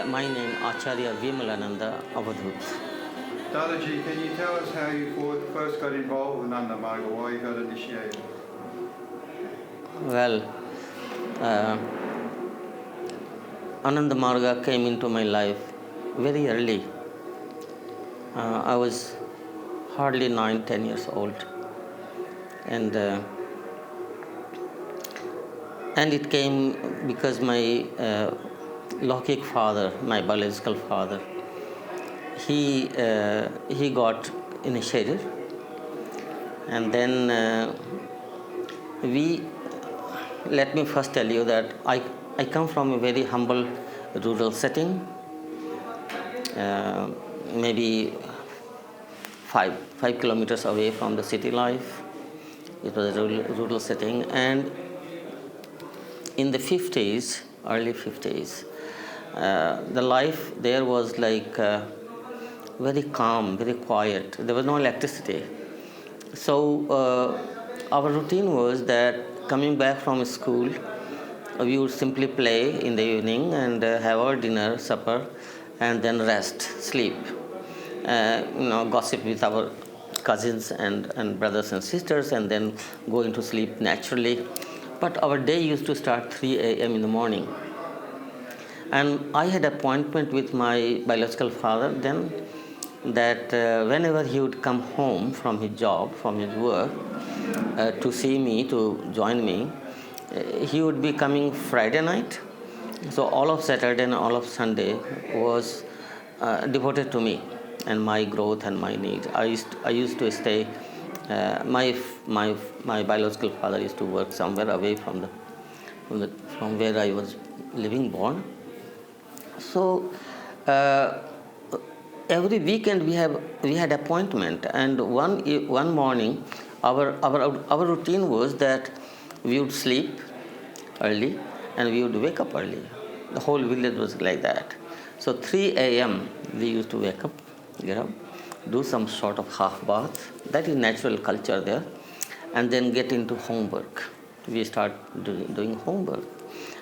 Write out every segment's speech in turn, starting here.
My name Acharya Vimalananda Avt. Dadaji, can you tell us how you first got involved with Nanda Marga, why you got initiated? Well, Ananda Marga came into my life very early. I was hardly 9-10 years old, and it came because my Lokik father, my biological father, he got initiated, and then we. Let me first tell you that I come from a very humble rural setting, maybe 5 kilometers away from the city life. It was a rural setting, and in the 50s, early 50s, the life there was like very calm, very quiet. There was no electricity. So our routine was that coming back from school, we would simply play in the evening and have our dinner, supper, and then rest, sleep. Gossip with our cousins and brothers and sisters, and then go into sleep naturally. But our day used to start 3 a.m. in the morning. And I had appointment with my biological father then, that whenever he would come home from his job, from his work, to see me, to join me, he would be coming Friday night. So all of Saturday and all of Sunday was devoted to me and my growth and my needs. I used to stay. My biological father used to work somewhere away from where I was living born. So every weekend we had appointment, and one morning our routine was that we would sleep early and we would wake up early. The whole village was like that. So 3 a.m. we used to wake up, get up, do some sort of half bath. That is natural culture there, and then get into homework. We start doing homework,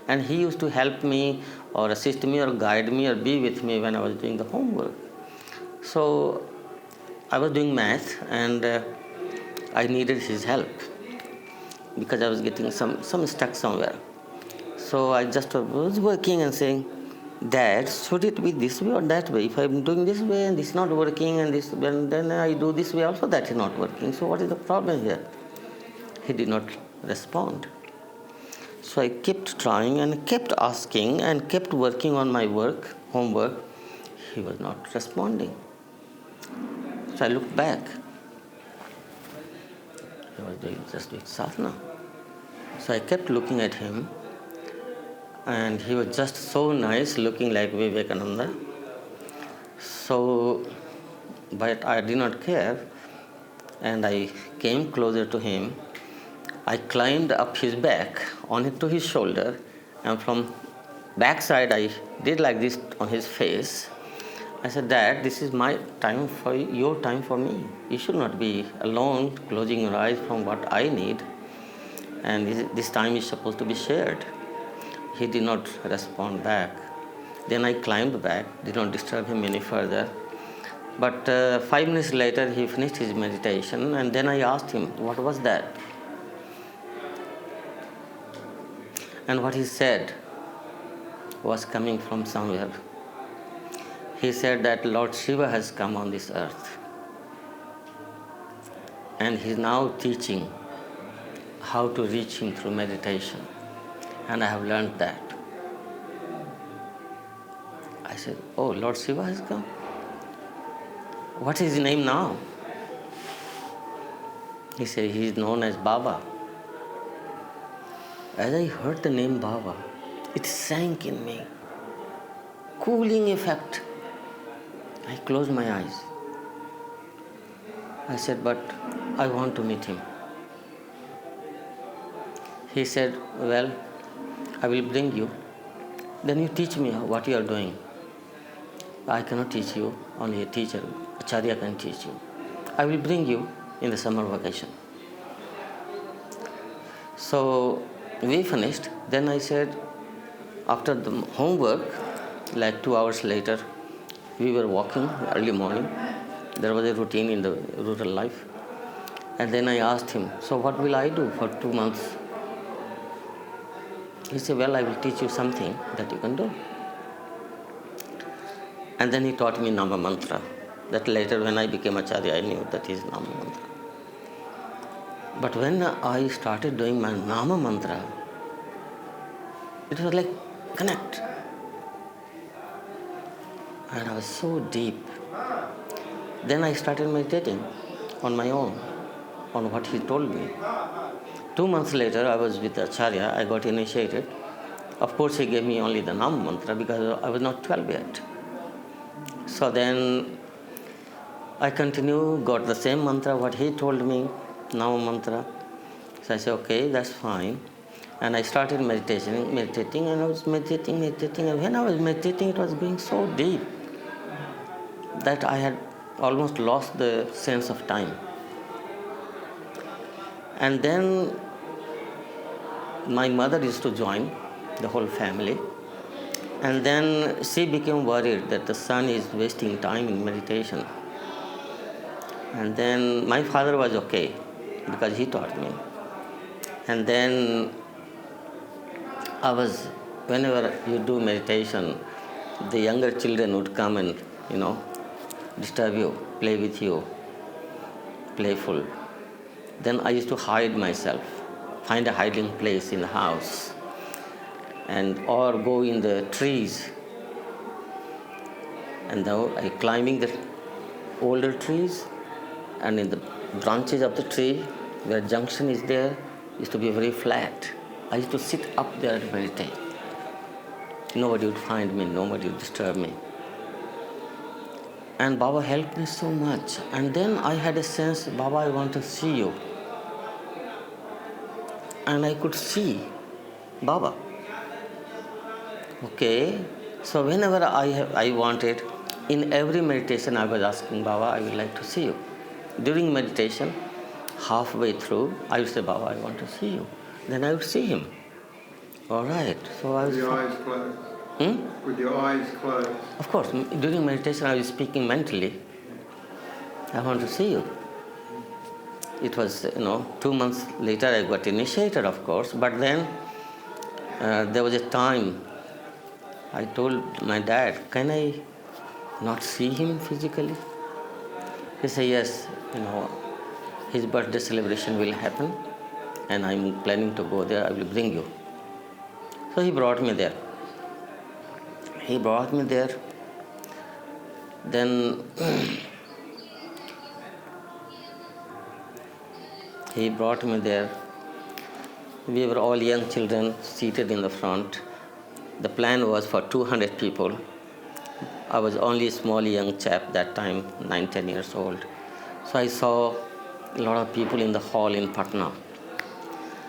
and he used to help me or assist me or guide me or be with me when I was doing the homework. So I was doing math, and I needed his help because I was getting some stuck somewhere. So I just was working and saying, Dad, should it be this way or that way? If I'm doing this way and this is not working, and then I do this way also, that is not working. So what is the problem here? He did not respond. So I kept trying and kept asking and kept working on my homework. He was not responding. So I looked back. He was just doing sadhana. So I kept looking at him, and he was just so nice, looking like Vivekananda. So, but I did not care, and I came closer to him. I climbed up his back, to his shoulder, and from backside I did like this on his face. I said, Dad, this is my time for your time for me. You should not be alone, closing your eyes from what I need. And this time is supposed to be shared. He did not respond back. Then I climbed back, did not disturb him any further. But 5 minutes later, he finished his meditation, and then I asked him, what was that? And what he said was coming from somewhere. He said that Lord Shiva has come on this earth, and he is now teaching how to reach him through meditation. And I have learned that. I said, oh, Lord Shiva has come? What is his name now? He said, he is known as Baba. As I heard the name Baba, it sank in me. Cooling effect. I closed my eyes. I said, but I want to meet him. He said, well, I will bring you. Then you teach me what you are doing. I cannot teach you, only a teacher, Acharya can teach you. I will bring you in the summer vacation. So we finished. Then I said, after the homework, Like 2 hours later, we were walking early morning. There was a routine in the rural life. And then I asked him, so what will I do for 2 months? He said, well, I will teach you something that you can do. And then he taught me Nama Mantra. That later when I became Acharya, I knew that is Nama Mantra. But when I started doing my Nama Mantra, it was like connect. And I was so deep. Then I started meditating on my own, on what he told me. 2 months later, I was with Acharya, I got initiated. Of course, he gave me only the Nama Mantra because I was not 12 yet. So then I got the same mantra, what he told me, Nama Mantra. So I said, okay, that's fine. And I started meditating, and I was meditating. And when I was meditating, it was going so deep that I had almost lost the sense of time. And then my mother used to join the whole family. And then she became worried that the son is wasting time in meditation. And then my father was okay because he taught me. And then whenever you do meditation, the younger children would come and, disturb you, play with you, playful. Then I used to hide myself, find a hiding place in the house, or go in the trees. And now I climbing the older trees, and in the branches of the tree, where junction is there, used to be very flat. I used to sit up there and meditate. Nobody would find me, nobody would disturb me. And Baba helped me so much. And then I had a sense, Baba, I want to see you. And I could see Baba. Okay, so whenever I wanted, in every meditation I was asking Baba, I would like to see you. During meditation, halfway through, I would say, Baba, I want to see you. Then I would see him. All right. So I was. With your eyes closed? With your eyes closed? Of course. During meditation, I was speaking mentally. I want to see you. It was, 2 months later, I got initiated, of course. But then there was a time I told my dad, can I not see him physically? He said, yes, his birthday celebration will happen, and I'm planning to go there. I will bring you. So he brought me there. Then he brought me there. We were all young children seated in the front. The plan was for 200 people. I was only a small young chap that time, 9-10 years old. So I saw a lot of people in the hall in Patna.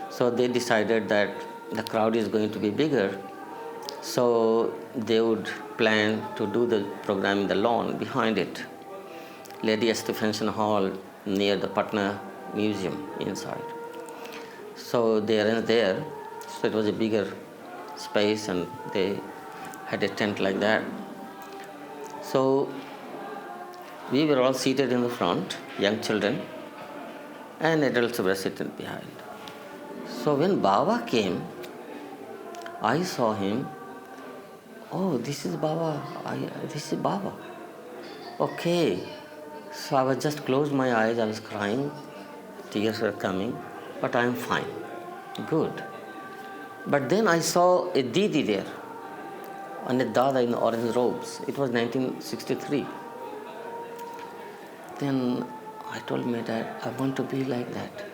So they decided that the crowd is going to be bigger. So they would plan to do the program in the lawn behind it. Lady Estephenson Hall near the Patna Museum inside. So they arranged there. So it was a bigger space, and they had a tent like that. So we were all seated in the front, young children, and adults were sitting behind. So when Baba came, I saw him. Oh, this is Baba. This is Baba. Okay. So I was just closed my eyes. I was crying. Tears were coming. But I am fine. Good. But then I saw a Didi there, and a Dada in orange robes. It was 1963. Then I told my dad, I want to be like that.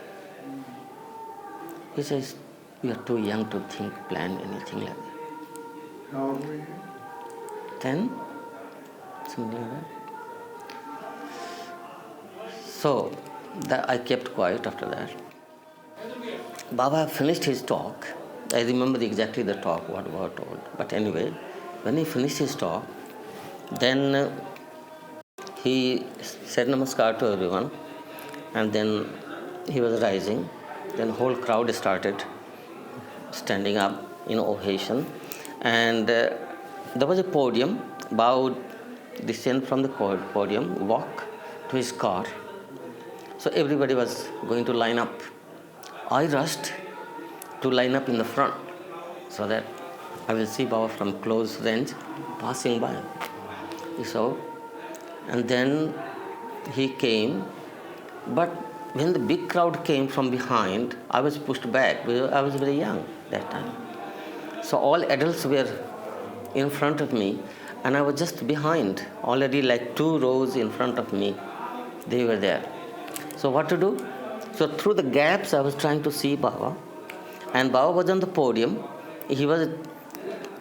He says, you are too young to think, plan anything like that. How old were you? 10, something like that. So I kept quiet after that. Baba finished his talk. I remember exactly the talk, what Baba told. But anyway, when he finished his talk, then he said namaskar to everyone, and then he was rising. Then the whole crowd started standing up in ovation, and there was a podium. Baba would descend from the podium, walk to his car. So everybody was going to line up. I rushed to line up in the front so that I will see Baba from close range passing by. So, and then he came, but when the big crowd came from behind, I was pushed back because I was very young that time. So all adults were in front of me, and I was just behind, already like 2 rows in front of me. They were there. So what to do? So through the gaps, I was trying to see Baba, and Baba was on the podium. He was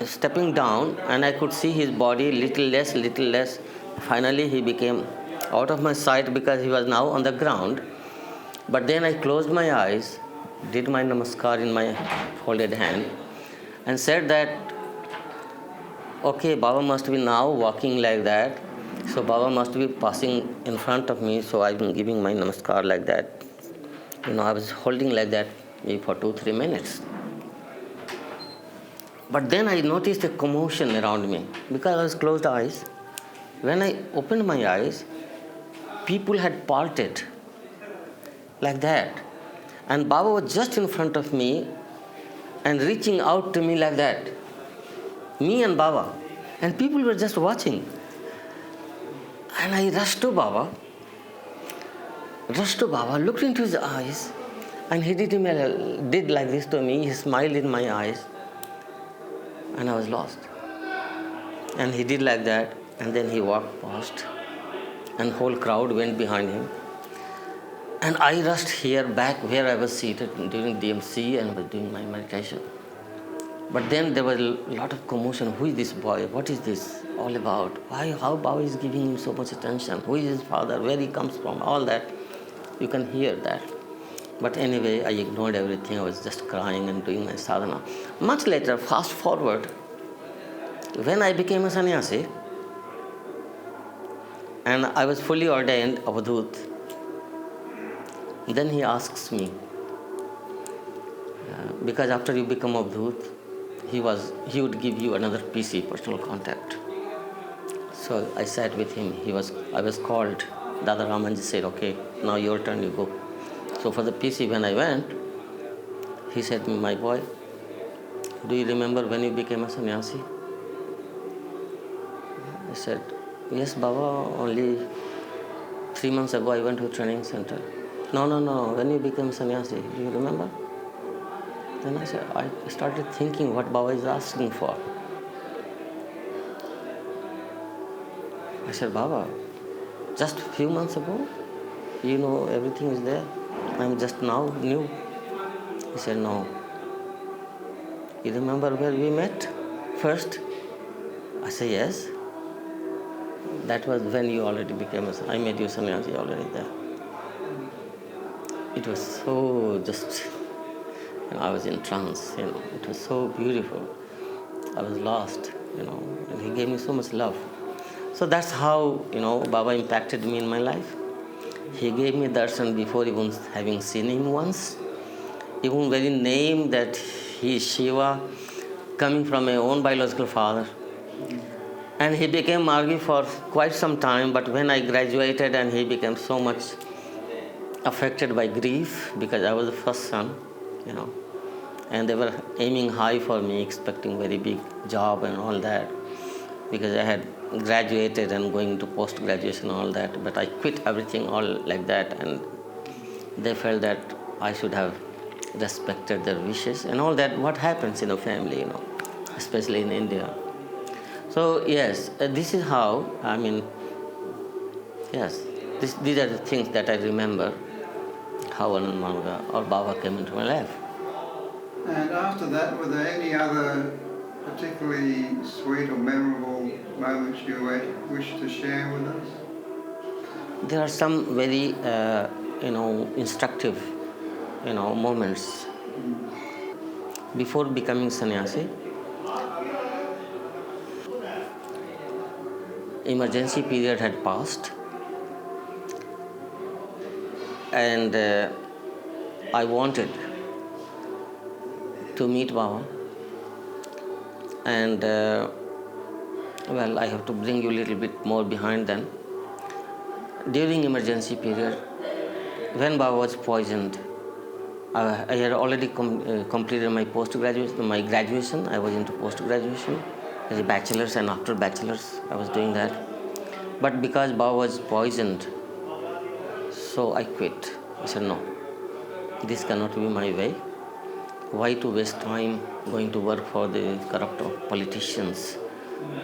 stepping down, and I could see his body little less. Finally, he became out of my sight because he was now on the ground. But then I closed my eyes, did my namaskar in my folded hand, and said that, okay, Baba must be now walking like that. So Baba must be passing in front of me. So I've been giving my namaskar like that. I was holding like that maybe for 2-3 minutes. But then I noticed a commotion around me because I was closed eyes. When I opened my eyes, people had parted like that. And Baba was just in front of me and reaching out to me like that. Me and Baba. And people were just watching. And I rushed to Baba, looked into his eyes, and he did like this to me. He smiled in my eyes. And I was lost. And he did like that, and then he walked past, and whole crowd went behind him. And I rushed here back where I was seated during DMC and was doing my meditation. But then there was a lot of commotion. Who is this boy? What is this all about? Why? How Baba is giving him so much attention? Who is his father? Where he comes from? All that. You can hear that. But anyway, I ignored everything. I was just crying and doing my sadhana. Much later, fast forward, when I became a sannyasi, and I was fully ordained Avadhut, then he asks me, because after you become Avadhut, he would give you another PC, personal contact. So I sat with him. I was called. Dada Ramanji said, okay, now your turn, you go. So for the PC, when I went, he said to me, my boy, do you remember when you became a sannyasi? I said, yes, Baba, only 3 months ago I went to a training center. No, when you became sannyasi, do you remember? Then I started thinking what Baba is asking for. I said, Baba, just a few months ago, everything is there. I'm just now new. He said, no. You remember where we met first? I said, yes. That was when you already became I made you sannyasi already there. It was so just, I was in trance, It was so beautiful. I was lost, and he gave me so much love. So that's how, Baba impacted me in my life. He gave me darshan before even having seen him once. Even very name that he is Shiva, coming from my own biological father. And he became Margi for quite some time, but when I graduated and he became so much affected by grief because I was the first son, and they were aiming high for me, expecting very big job and all that, because I had graduated and going to post-graduation and all that, but I quit everything all like that, and they felt that I should have respected their wishes and all that, what happens in a family, especially in India. So yes, this is how, these are the things that I remember, how Anand or Baba came into my life. And after that, were there any other particularly sweet or memorable moments you wish to share with us? There are some very, instructive, moments. Before becoming sannyasi, emergency period had passed, and I wanted to meet Baba, and Well, I have to bring you a little bit more behind then. During emergency period, when Baba was poisoned, I had already completed my my graduation. I was into post-graduation as a bachelor's, and after bachelor's I was doing that. But because Baba was poisoned, so I quit. I said, no, this cannot be my way. Why to waste time going to work for the corrupt politicians?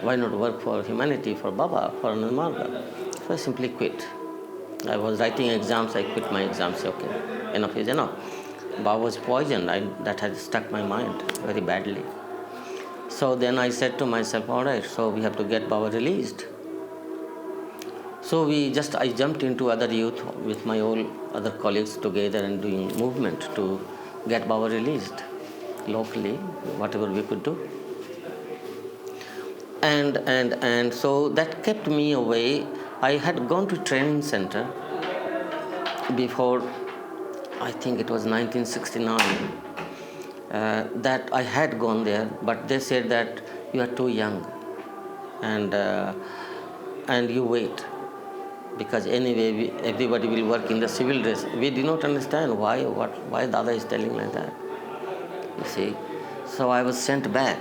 Why not work for humanity, for Baba, for Anand? So I simply quit. I was writing exams, I quit my exams. Okay, enough is enough. Baba was poisoned. That had stuck my mind very badly. So then I said to myself, all right, so we have to get Baba released. So I jumped into other youth with my other colleagues together and doing movement to get Baba released locally, whatever we could do. And so that kept me away. I had gone to training center before, I think it was 1969, that I had gone there, but they said that you are too young and you wait, because anyway everybody will work in the civil dress. We did not understand why Dada is telling like that, you see. So I was sent back.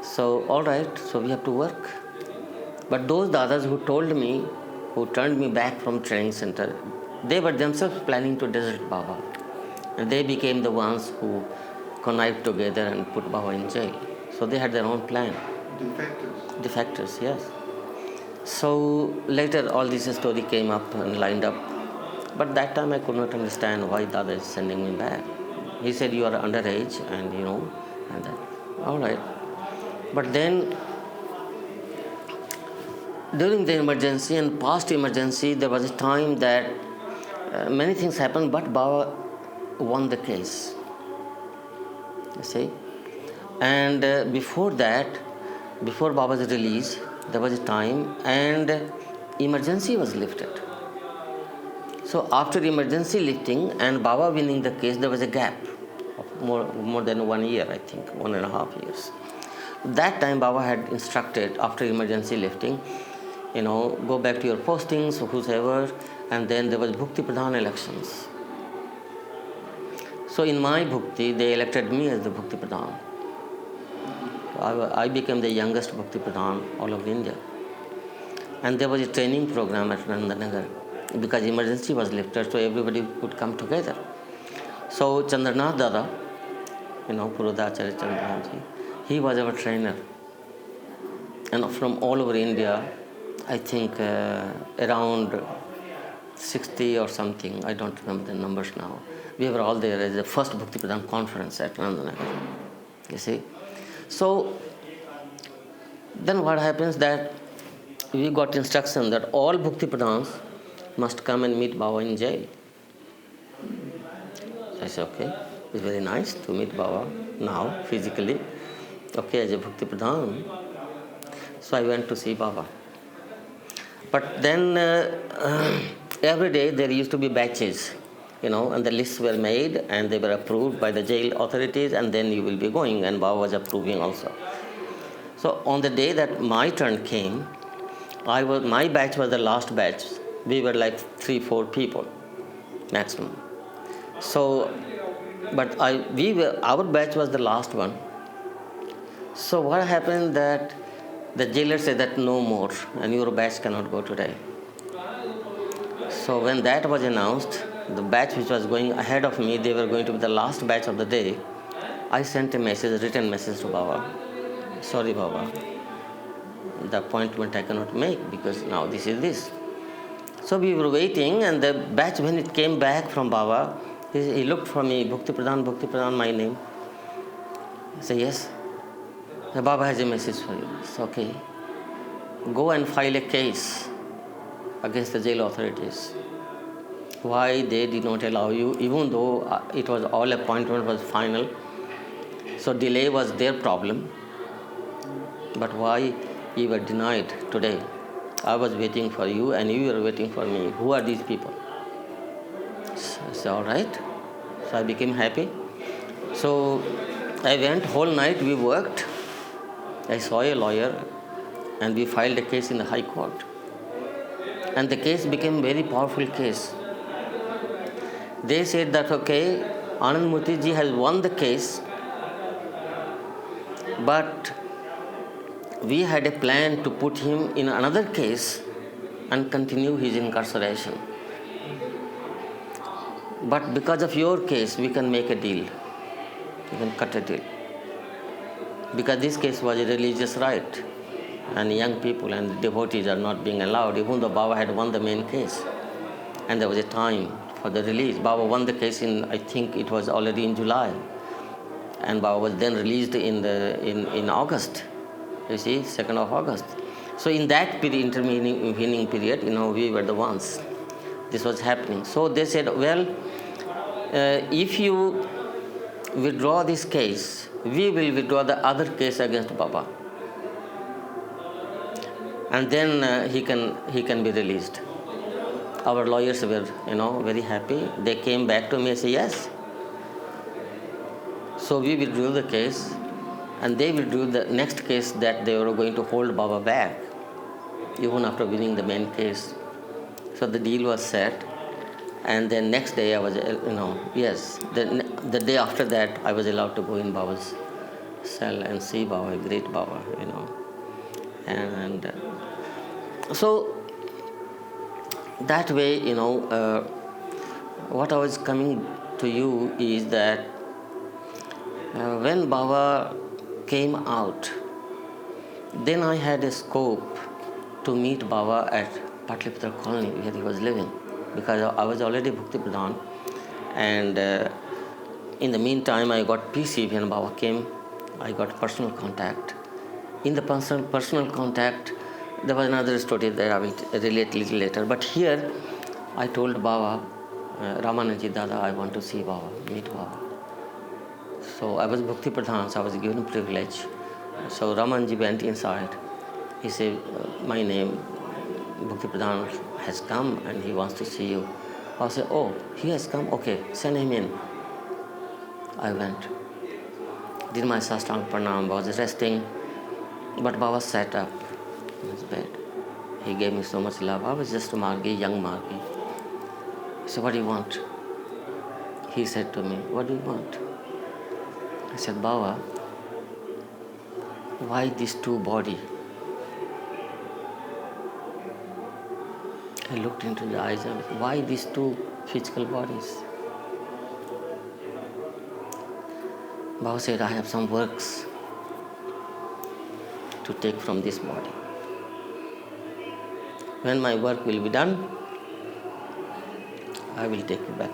So all right, so we have to work. But those Dadas who turned me back from training center, they were themselves planning to desert Baba. And they became the ones who connived together and put Baba in jail. So they had their own plan. Defectors. Defectors, yes. So later all this story came up and lined up. But that time I could not understand why Dada is sending me back. He said, you are underage and and that. All right. But then during the emergency and past emergency, there was a time that many things happened, but Baba won the case. You see? And before Baba's release, there was a time and emergency was lifted. So after emergency lifting and Baba winning the case, there was a gap of more than 1 year, I think, 1.5 years. That time Baba had instructed, after emergency lifting, go back to your postings, whosoever, and then there was Bhukti Pradhan elections. So in my Bhukti, they elected me as the Bhukti Pradhan. I became the youngest Bhukti Pradhan all over India. And there was a training program at Nandanagar, because emergency was lifted, so everybody could come together. So Chandranath Dada, Purudacharya Chandranath, he was our trainer. And from all over India, I think around 60 or something, I don't remember the numbers now. We were all there as the first Bhakti Pradhan conference at Nandanagar. You see? So then what happens that we got instruction that all Bhakti Pradhans must come and meet Baba in jail. So I said, okay, it's very nice to meet Baba now, physically. Okay, as a Bhakti Pradhan. So I went to see Baba. But then every day there used to be batches, and the lists were made and they were approved by the jail authorities, and then you will be going, and Baba was approving also. So on the day that my turn came, my batch was the last batch. We were like 3-4 people maximum. So, but our batch was the last one. So what happened that the jailer said that no more, and your batch cannot go today. So when that was announced, the batch which was going ahead of me, they were going to be the last batch of the day. I sent a written message to Baba. Sorry, Baba, the appointment I cannot make because now this is this. So we were waiting, and the batch, when it came back from Baba, he looked for me, Bhakti Pradhan, my name. I said, yes. The Baba has a message for you. It's okay. Go and file a case against the jail authorities. Why they did not allow you, even though it was all appointment was final. So delay was their problem. But why you were denied today? I was waiting for you and you were waiting for me. Who are these people? So I said, all right. So I became happy. So I went whole night, we worked. I saw a lawyer and we filed a case in the High Court. And the case became a very powerful case. They said that, okay, Anand Murthy ji has won the case, but we had a plan to put him in another case and continue his incarceration. But because of your case, we can make a deal. We can cut a deal. Because this case was a religious right, and young people and devotees are not being allowed, even though Baba had won the main case. And there was a time for the release. Baba won the case in, I think it was already in July. And Baba was then released in August. You see, 2nd of August. So in that period, intervening period, we were the ones. This was happening. So they said, well, if you withdraw this case, we will withdraw the other case against Baba. And then he can be released. Our lawyers were, very happy. They came back to me and said, yes. So we withdrew the case, and they withdrew the next case that they were going to hold Baba back, even after winning the main case. So the deal was set, and then next day I was, the day after that I was allowed to go in Baba's cell and see Baba, great Baba, And so that way, what I was coming to you is that when Baba came out, then I had a scope to meet Baba at Patliputra colony where he was living, because I was already Bhakti Pradhan, and in the meantime I got PC when Baba came. I got personal contact. In the personal contact, there was another story that I will relate a little later. But here, I told Baba, Ramananji Dada, I want to see Baba, meet Baba. So I was Bhakti Pradhan, so I was given a privilege. So Ramanji went inside. He said, my name, Bhakti Pradhan has come and he wants to see you. I said, oh, he has come? Okay, send him in. I went. Did my Sastang Pranam, was resting, but Baba sat up in his bed. He gave me so much love. I was just a Margi, young Margi. So what do you want? He said to me, what do you want? I said, Baba, why these two bodies? I looked into the eyes and said, why these two physical bodies? Baba said, I have some works to take from this body. When my work will be done, I will take you back.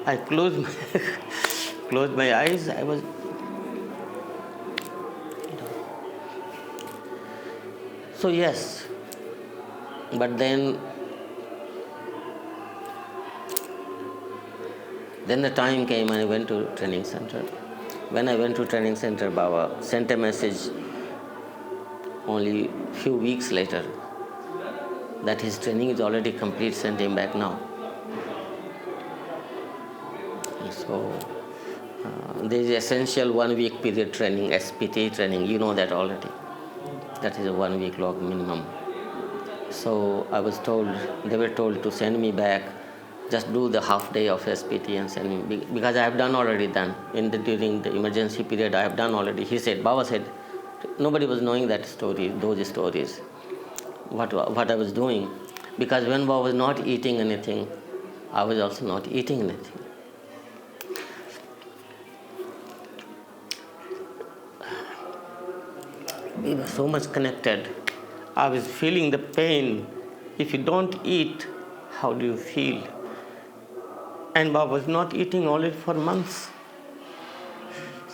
I closed my eyes. I was so yes, but then the time came and I went to training center. When I went to training center, Baba sent a message only few weeks later that his training is already complete, send him back now. So there is essential 1 week period training, SPT training, you know that already. That is a 1 week long minimum. So they were told to send me back, just do the half day of SPT and send me, because I have done already then. During the emergency period, I have done already. Baba said, nobody was knowing those stories, what I was doing. Because when Baba was not eating anything, I was also not eating anything. We were so much connected. I was feeling the pain. If you don't eat, how do you feel? And Baba was not eating already for months.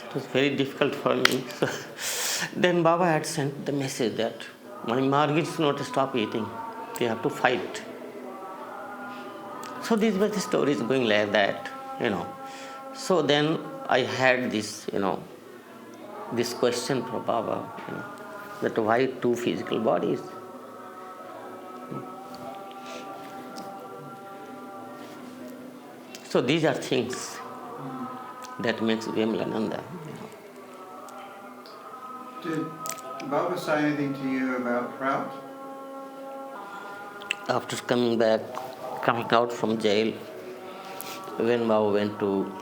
It was very difficult for me. So then Baba had sent the message that my Margit is not to stop eating. You have to fight. So these were the stories going like that, So then I had this, this question for Baba, that why two physical bodies? So these are things that makes Vimalananda. Did Baba say anything to you about Prout? After coming out from jail, when Baba went to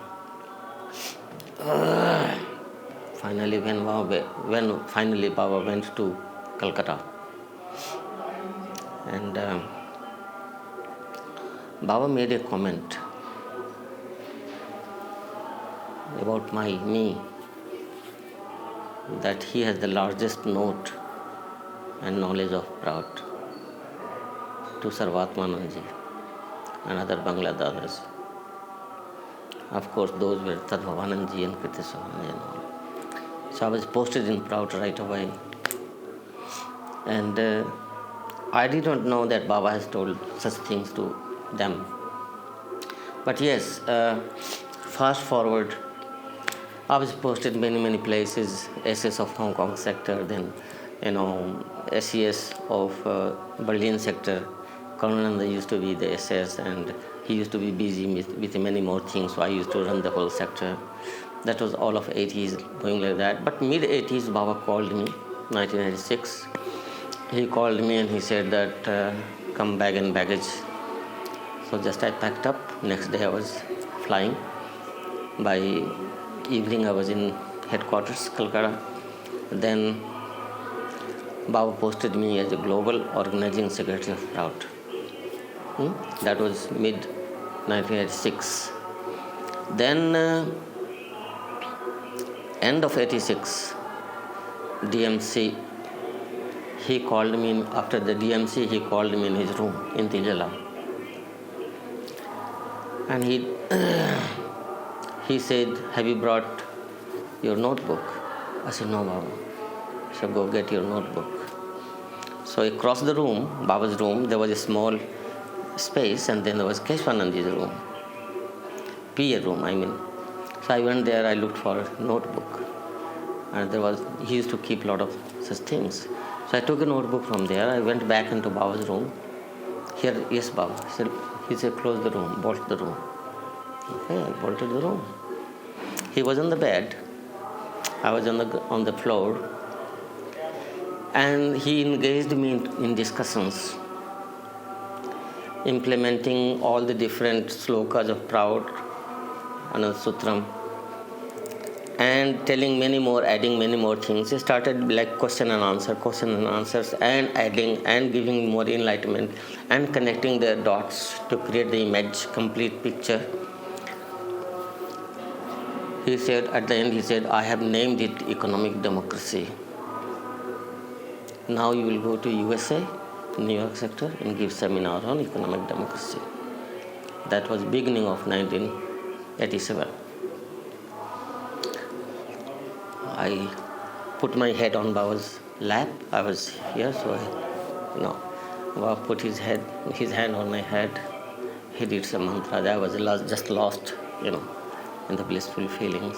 finally Baba went to Calcutta, and Baba made a comment about me, that he has the largest note and knowledge of Prout to Sarvatmananji and other Bangla Dadas. Of course, those were Tadbhavananji and Kritiswamanji and all. So I was posted in Prout right away. And I did not know that Baba has told such things to them. But yes, fast forward, I was posted many places, SS of Hong Kong sector, then SES of Berlin sector. Karananda used to be the SS, and he used to be busy with many more things, so I used to run the whole sector. That was all of 80s going like that. But mid 80s, Baba called me, 1986. He called me and he said that come bag and baggage. So just I packed up. Next day I was flying. By evening I was in headquarters, Calcutta. Then Baba posted me as a global organizing secretary of Prout. That was mid 1986. Then end of 86, DMC, he called me after the DMC, he called me in his room in Tijala. And he said, have you brought your notebook? I said, no, Baba. He said, go get your notebook. So across the room, Baba's room, there was a small space, and then there was Keshwanandi's room, PA room, I mean. So I went there, I looked for a notebook. And he used to keep a lot of such things. So I took a notebook from there, I went back into Baba's room. Here, yes, Baba. He said, close the room, bolt the room. Okay, I bolted the room. He was on the bed, I was on the floor, and he engaged me in discussions, implementing all the different slokas of Prout, Anand Sutram, and telling many more, adding many more things. He started like question and answers, and adding and giving more enlightenment and connecting the dots to create the image, complete picture. He said, at the end, I have named it economic democracy. Now you will go to USA, New York sector, and give seminar on economic democracy. That was beginning of 1987. I put my head on Baba's lap. I was here, so Baba put his hand on my head. He did some mantra. I was just lost, in the blissful feelings.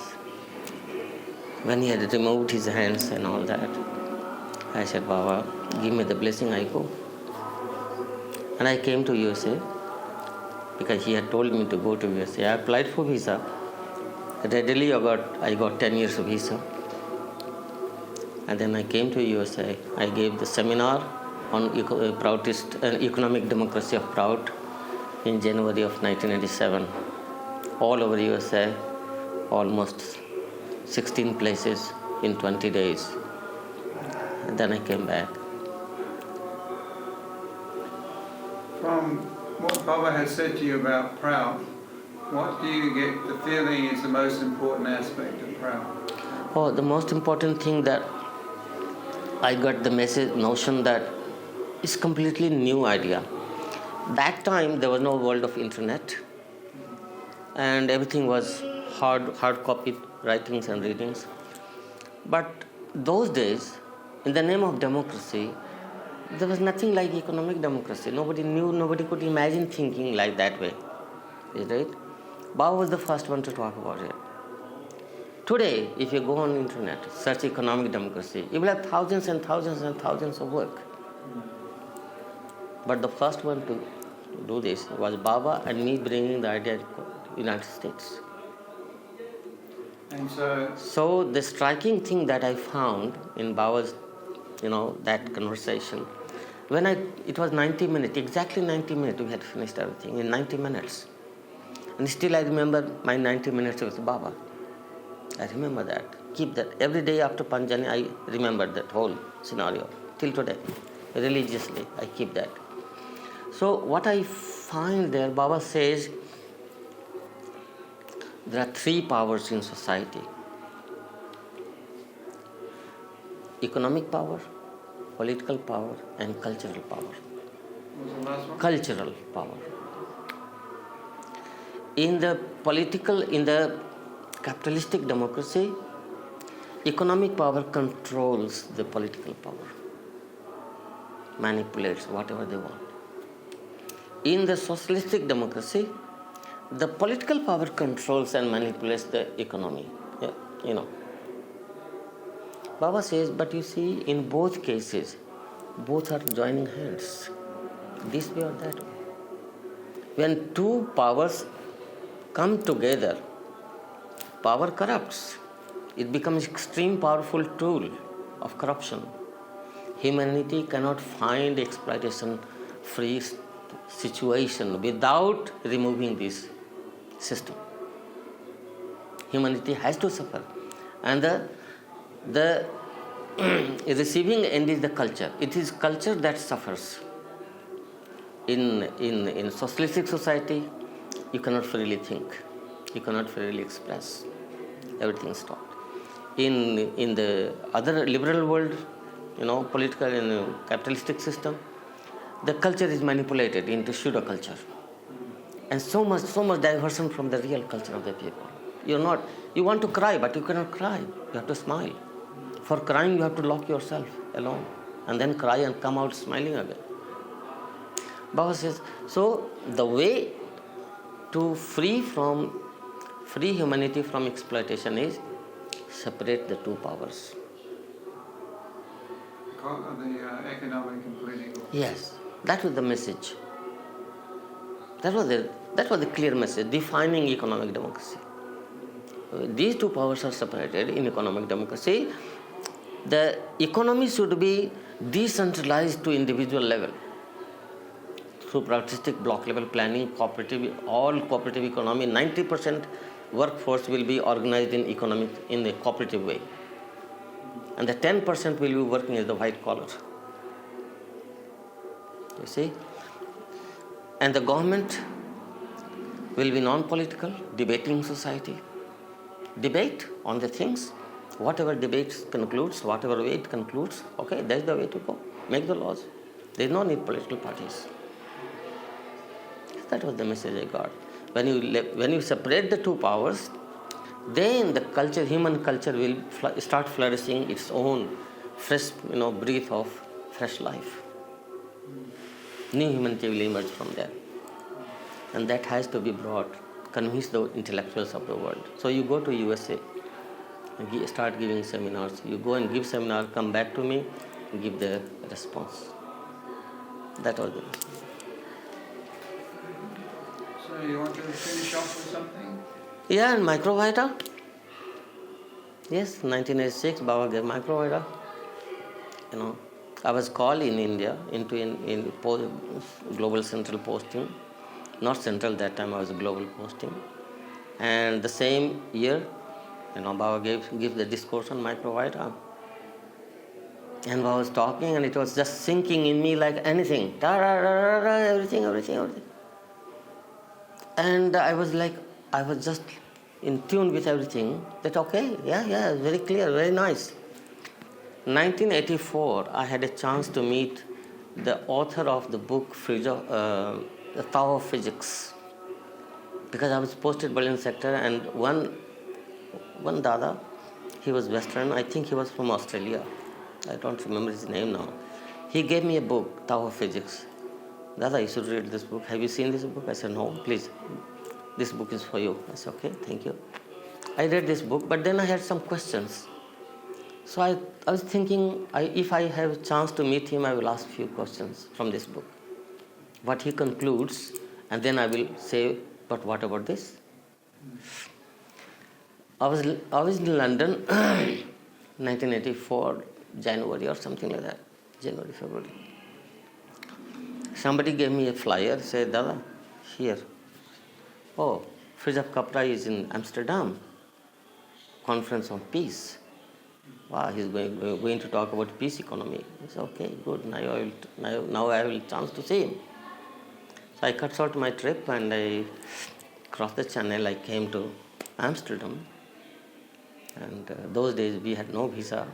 When he had removed his hands and all that, I said, Baba, give me the blessing, I go. And I came to USA because he had told me to go to USA. I applied for visa. Readily I got 10 years of visa. And then I came to USA. I gave the seminar on economic democracy of Prout in January of 1987. All over USA, almost 16 places in 20 days. And then I came back. From what Baba has said to you about Prout, what do you get the feeling is the most important aspect of Prout? Oh, the most important thing that I got the notion that it's completely new idea. That time there was no world of internet, and everything was hard copy writings and readings. But those days, in the name of democracy, there was nothing like economic democracy. Nobody knew, nobody could imagine thinking like that way. Is it? Baba was the first one to talk about it. Today, if you go on the internet, search economic democracy, you will have thousands and thousands and thousands of work. But the first one to do this was Baba and me bringing the idea to the United States. And so... So the striking thing that I found in Baba's, that conversation, it was 90 minutes, exactly 90 minutes, we had finished everything in 90 minutes. And still I remember my 90 minutes with Baba. I remember that. Keep that. Every day after Panjani, I remember that whole scenario. Till today. Religiously, I keep that. So what I find there, Baba says, there are three powers in society. Economic power, political power, and cultural power. What was the last one? Cultural power. In the capitalistic democracy, economic power controls the political power, manipulates whatever they want. In the socialistic democracy, the political power controls and manipulates the economy. Baba says, but you see, in both cases, both are joining hands, this way or that way. When two powers come together, power corrupts. It becomes extreme powerful tool of corruption. Humanity cannot find exploitation-free situation without removing this system. Humanity has to suffer. And the receiving end is the culture. It is culture that suffers. In socialistic society, you cannot freely think. You cannot freely express. Everything is stopped. In the other liberal world, political and capitalistic system, the culture is manipulated into pseudo culture, and so much diversion from the real culture of the people. You want to cry, but you cannot cry. You have to smile. For crying, you have to lock yourself alone, and then cry and come out smiling again. Baba says, so the way to free humanity from exploitation is separate the two powers. The economic and political. Yes, that was the message. That was the clear message, defining economic democracy. These two powers are separated in economic democracy. The economy should be decentralized to individual level. Through artistic block level planning, all cooperative economy, 90% workforce will be organized in a cooperative way. And the 10% will be working as the white collar. You see? And the government will be non-political, debating society. Debate on the things. Whatever debate concludes, whatever way it concludes, okay, that's the way to go. Make the laws. There is no need political parties. That was the message I got. When you separate the two powers, then the culture, human culture, will start flourishing its own fresh, breath of fresh life. New humanity will emerge from there. And that has to be brought, convince the intellectuals of the world. So you go to USA, and start giving seminars. You go and give seminar, come back to me, and give the response. That was the message. So you want to finish off with something? Yeah, and Microvita. Yes, 1986, Baba gave Microvita. I was called in India in global central posting. Not central that time, I was global posting. And the same year, Baba gave the discourse on Microvita. And Baba was talking, and it was just sinking in me like anything. Everything. And I was just in tune with everything. That okay, yeah, very clear, very nice. 1984, I had a chance to meet the author of the book, The Tao of Physics. Because I was posted Berlin sector, and one Dada, he was Western, I think he was from Australia. I don't remember his name now. He gave me a book, Tao of Physics. Dada, you should read this book. Have you seen this book? I said, no, please. This book is for you. I said, okay, thank you. I read this book, but then I had some questions. So I was thinking, if I have a chance to meet him, I will ask a few questions from this book. What he concludes, and then I will say, but what about this? I was in London, 1984, January or something like that, January, February. Somebody gave me a flyer, said, Dada, here. Oh, Fritjof Capra is in Amsterdam, conference on peace. Wow, he's going to talk about peace economy. I said, okay, good, now I will chance to see him. So I cut short my trip and I crossed the channel. I came to Amsterdam. And those days we had no visa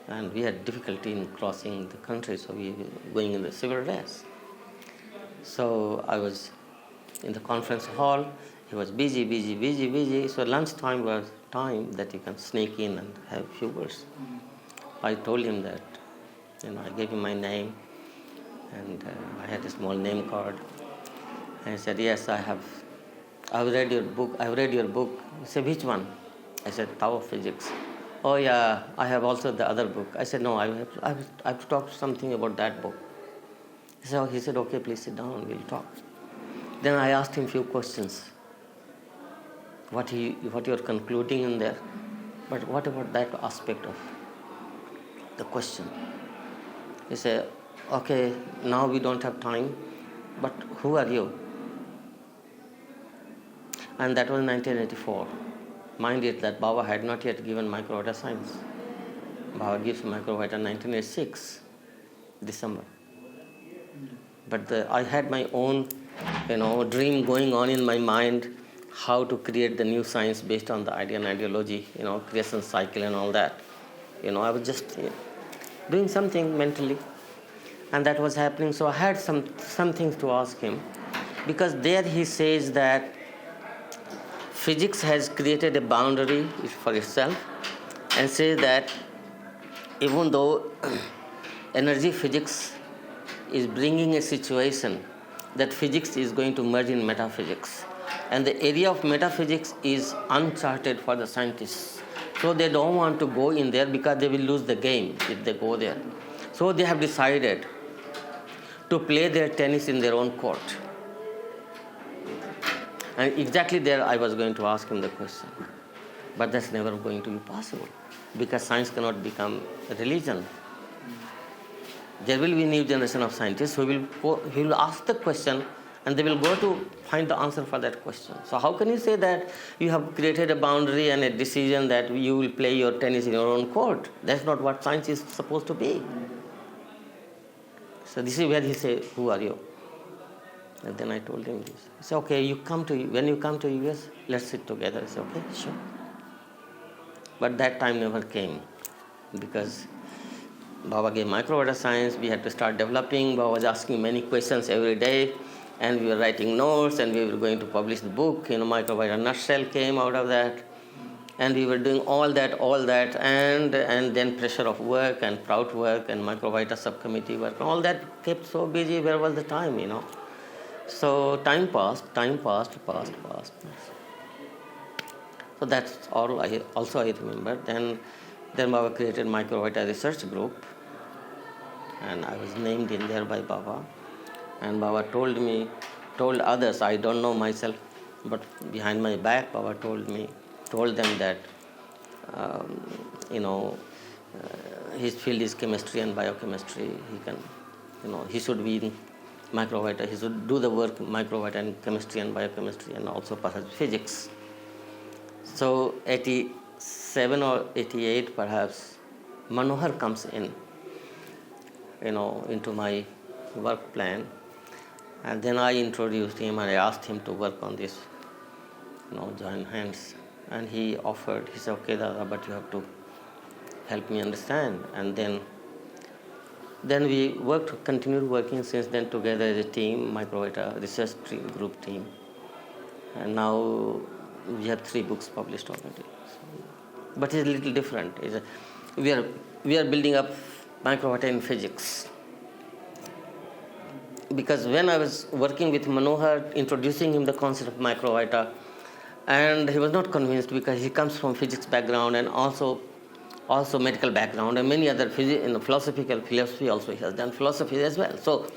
and we had difficulty in crossing the country, so we were going in the civil race. So I was in the conference hall. He was busy. So lunchtime was time that you can sneak in and have a few words. I told him that, I gave him my name and I had a small name card. And he said, yes, I've read your book. He said, which one? I said, Tao of Physics. Oh yeah, I have also the other book. I said, no, I have to talk something about that book. So he said, okay, please sit down, we'll talk. Then I asked him a few questions. What you're concluding in there, but what about that aspect of the question? He said, okay, now we don't have time, but who are you? And that was 1984. Mind it that Baba had not yet given Microvita science. Baba gives Microvita in 1986, December. But I had my own, dream going on in my mind, how to create the new science based on the idea and ideology, creation cycle and all that. I was just doing something mentally, and that was happening. So I had some things to ask him, because there he says that physics has created a boundary for itself, and says that even though energy physics is bringing a situation that physics is going to merge in metaphysics, and the area of metaphysics is uncharted for the scientists. So they don't want to go in there because they will lose the game if they go there. So they have decided to play their tennis in their own court. And exactly there I was going to ask him the question. But that's never going to be possible, because science cannot become a religion. There will be a new generation of scientists who will ask the question, and they will go to find the answer for that question. So how can you say that you have created a boundary and a decision that you will play your tennis in your own court? That's not what science is supposed to be. So this is where he said, who are you? And then I told him this. He said, okay, when you come to US, let's sit together. I said, okay, sure. But that time never came, because Baba gave Microvita science, we had to start developing. Baba was asking many questions every day, and we were writing notes, and we were going to publish the book. Microvita nutshell came out of that. And we were doing all that, and then pressure of work and Prout work and Microvita subcommittee work. All that kept so busy. Where was the time, So time passed. So that's all I remember. Then Baba created Microvita research group, and I was named in there by Baba. And Baba told others, I don't know myself, but behind my back, Baba told them that, his field is chemistry and biochemistry. He can, he should be in Microvita. He should do the work Microvita and chemistry and biochemistry, and also perhaps physics. So 87 or 88 perhaps, Manohar comes in, into my work plan. And then I introduced him and I asked him to work on this, join hands. And he offered, he said, okay, Dada, but you have to help me understand. And then we continued working since then together as a team, Microvita research group team. And now we have 3 books published already. But it's a little different. We are building up Microvita in physics. Because when I was working with Manohar, introducing him the concept of Microvita, and he was not convinced, because he comes from physics background and also medical background, and many other philosophy also. He has done philosophy as well. So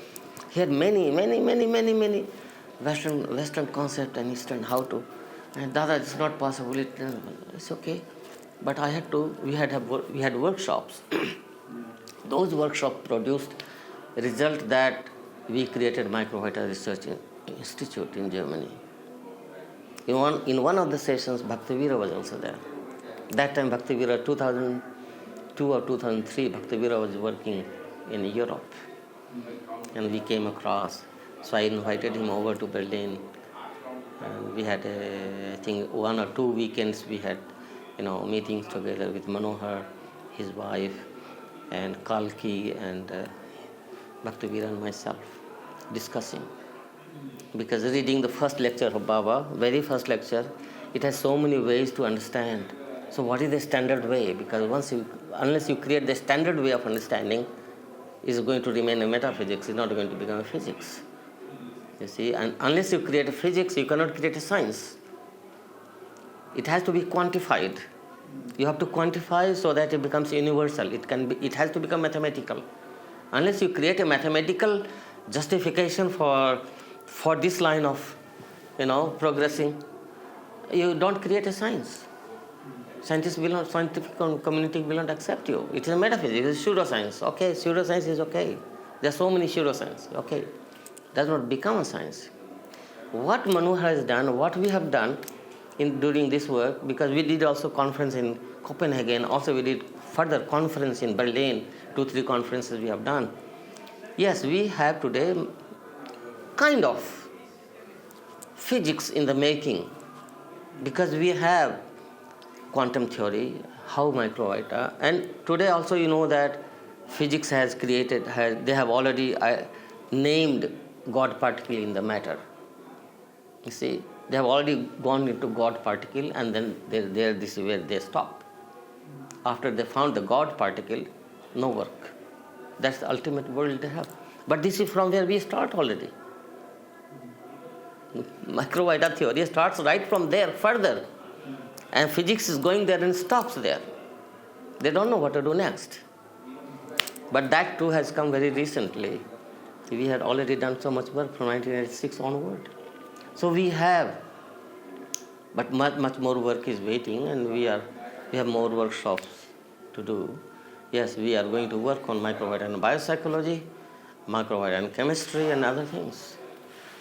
he had many Western concepts and Eastern, how to And Dada, it's not possible. It's okay. But we had workshops. Those workshops produced a result that we created Microvita Research Institute in Germany. In one of the sessions, Bhaktaviirya was also there. That time, Bhaktaviirya, 2002 or 2003, Bhaktaviirya was working in Europe. And we came across. So I invited him over to Berlin. And we had, I think, 1 or 2 weekends we had, meetings together with Manohar, his wife, and Kalki, and Bhaktaviirya and myself, discussing. Because reading the first lecture of Baba, very first lecture, it has so many ways to understand. So what is the standard way? Because unless you create the standard way of understanding, it's going to remain a metaphysics, it's not going to become a physics. You see, and unless you create a physics, you cannot create a science. It has to be quantified. You have to quantify so that it becomes universal. It has to become mathematical. Unless you create a mathematical justification for this line of, progressing, you don't create a science. Scientific community will not accept you. It is a metaphysics, it's pseudoscience. Okay, pseudoscience is okay. There are so many pseudoscience. Okay, does not become a science. What Manu has done, what we have done during this work, because we did also conference in Copenhagen, also we did further conference in Berlin, 2-3 conferences we have done. Yes, we have today kind of physics in the making, because we have quantum theory, how Microvita, and today also you know that physics has created, they have already named God particle in the matter. You see, they have already gone into God particle, and then this is where they stop. After they found the God particle, no work. That's the ultimate world they have. But this is from where we start already. Microvita theory starts right from there further. And physics is going there and stops there. They don't know what to do next. But that too has come very recently. We had already done so much work from 1986 onward. So we have, but much more work is waiting, and we have more workshops to do. Yes, we are going to work on Microvita and biopsychology, Microvita and chemistry, and other things.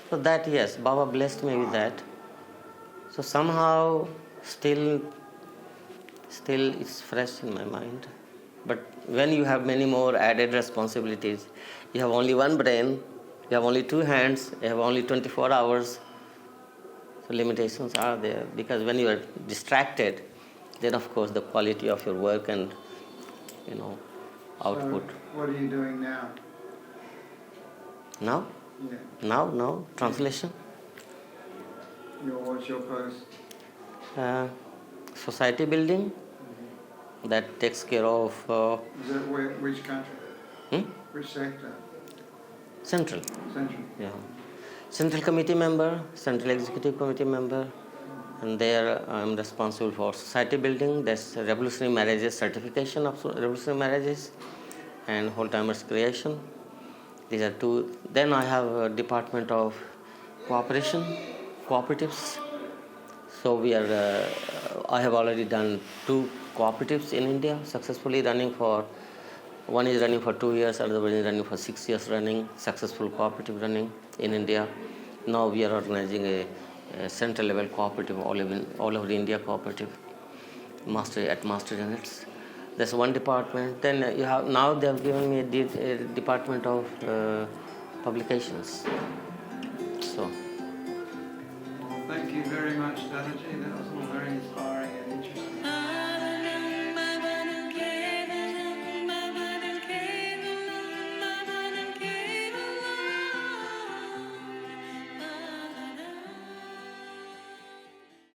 So that, yes, Baba blessed me with that. So somehow still it's fresh in my mind. But when you have many more added responsibilities, you have only one brain, you have only 2 hands, you have only 24 hours. So limitations are there, because when you are distracted, then of course the quality of your work and output. So what are you doing now? Now? Yeah. Now, translation. What's your post? Society building. That takes care of. Is that which country? Which sector? Central. Central. Yeah. Central committee member, Central Executive Committee member, and there I am responsible for society building. That's revolutionary marriages, certification of revolutionary marriages, and whole timers creation. These are 2. Then I have a department of cooperatives. So I have already done 2 cooperatives in India, successfully running for. One is running for 2 years, other one is running for 6 years running, successful cooperative running in India. Now we are organizing a central level cooperative, all over India cooperative, at master units. That's one department. Then now they have given me a department of publications. So. Well, thank you very much, Dadaji. That was all very inspiring and interesting.